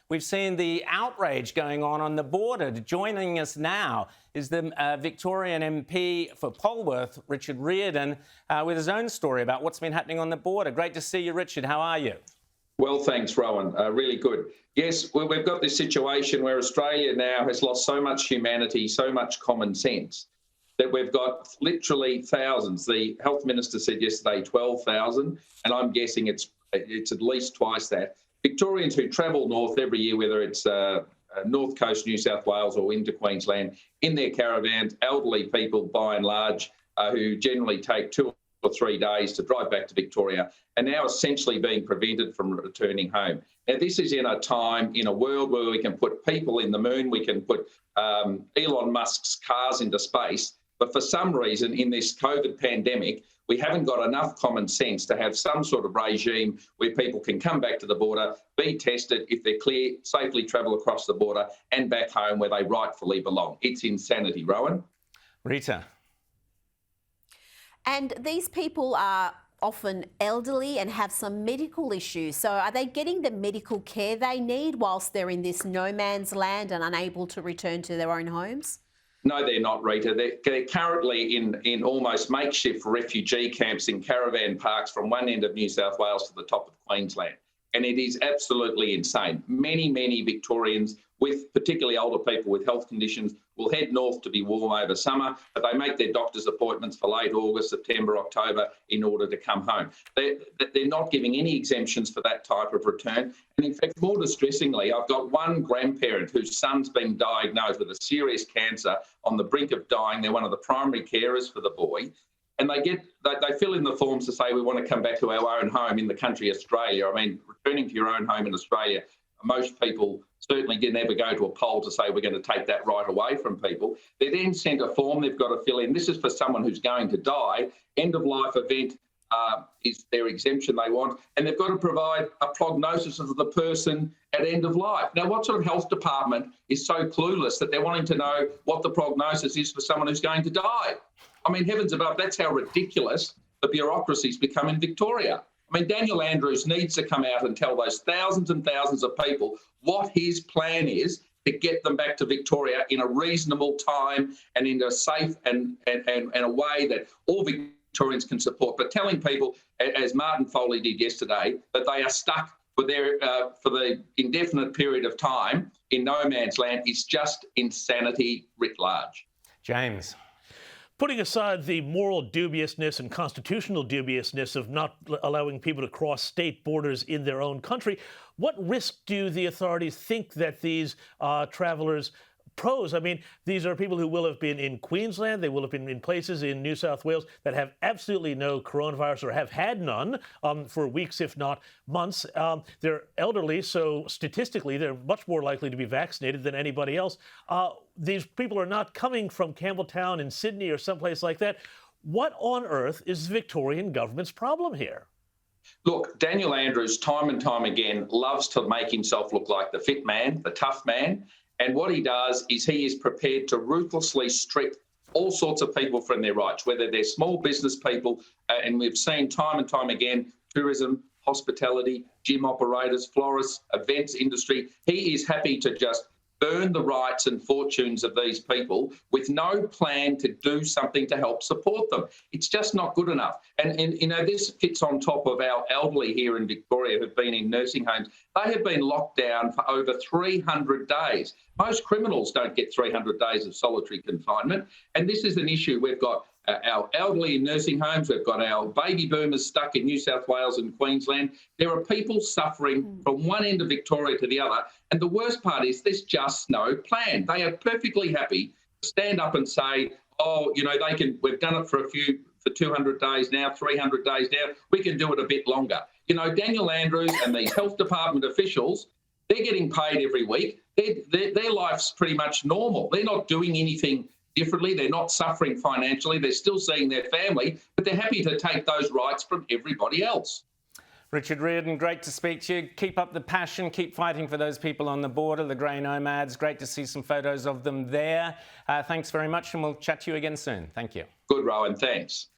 we've seen the outrage going on the border. Joining us now is the Victorian MP for Polwarth, Richard Riordan, with his own story about what's been happening on the border. Great to see you, Richard. How are you? Well, thanks, Rowan. Really good. Yes, well, we've got this situation where Australia now has lost so much humanity, so much common sense, that we've got literally thousands. The health minister said yesterday 12,000, and I'm guessing it's at least twice that. Victorians who travel north every year, whether it's North Coast, New South Wales or into Queensland, in their caravans, elderly people by and large, who generally take 2 or 3 days to drive back to Victoria, and now essentially being prevented from returning home. Now, this is in a time, in a world where we can put people in the moon, we can put Elon Musk's cars into space, but for some reason in this COVID pandemic, we haven't got enough common sense to have some sort of regime where people can come back to the border, be tested, if they're clear, safely travel across the border and back home where they rightfully belong. It's insanity, Rowan. Rita. And these people are often elderly and have some medical issues. So are they getting the medical care they need whilst they're in this no man's land and unable to return to their own homes? No, they're not, Rita. They're currently in almost makeshift refugee camps in caravan parks from one end of New South Wales to the top of Queensland. And it is absolutely insane. Many Victorians, with particularly older people with health conditions, will head north to be warm over summer, but they make their doctor's appointments for late August, September, October in order to come home. They're not giving any exemptions for that type of return. And in fact, more distressingly, I've got one grandparent whose son's been diagnosed with a serious cancer on the brink of dying. They're one of the primary carers for the boy. And they fill in the forms to say, we want to come back to our own home in the country, Australia. I mean, returning to your own home in Australia, most people certainly didn't ever go to a poll to say we're going to take that right away from people. They're then sent a form they've got to fill in. This is for someone who's going to die. End of life event is their exemption they want. And they've got to provide a prognosis of the person at end of life. Now, what sort of health department is so clueless that they're wanting to know what the prognosis is for someone who's going to die? I mean, heavens above, that's how ridiculous the bureaucracy's become in Victoria. I mean, Daniel Andrews needs to come out and tell those thousands and thousands of people what his plan is to get them back to Victoria in a reasonable time and in a safe and a way that all Victorians can support. But telling people, as Martin Foley did yesterday, that they are stuck for the indefinite period of time in no man's land is just insanity writ large. James. Putting aside the moral dubiousness and constitutional dubiousness of not allowing people to cross state borders in their own country, what risk do the authorities think that these travellers pose? I mean, these are people who will have been in Queensland, they will have been in places in New South Wales that have absolutely no coronavirus or have had none for weeks, if not months. They're elderly, so statistically they're much more likely to be vaccinated than anybody else. These people are not coming from Campbelltown in Sydney or someplace like that. What on earth is the Victorian government's problem here? Look, Daniel Andrews, time and time again, loves to make himself look like the fit man, the tough man. And what he does is he is prepared to ruthlessly strip all sorts of people from their rights, whether they're small business people, and we've seen time and time again, tourism, hospitality, gym operators, florists, events industry. He is happy to just burn the rights and fortunes of these people with no plan to do something to help support them. It's just not good enough. And you know, this fits on top of our elderly here in Victoria who've been in nursing homes. They have been locked down for over 300 days. Most criminals don't get 300 days of solitary confinement. And this is an issue. We've got our elderly in nursing homes. We've got our baby boomers stuck in New South Wales and Queensland. There are people suffering from one end of Victoria to the other. And the worst part is there's just no plan. They are perfectly happy to stand up and say, oh, you know, we've done it for 200 days now, 300 days now. We can do it a bit longer. You know, Daniel Andrews and these health department officials, they're getting paid every week. Their life's pretty much normal. They're not doing anything differently. They're not suffering financially. They're still seeing their family, but they're happy to take those rights from everybody else. Richard Riordan, great to speak to you. Keep up the passion. Keep fighting for those people on the border, the grey nomads. Great to see some photos of them there. Thanks very much, and we'll chat to you again soon. Thank you. Good, Rowan. Thanks.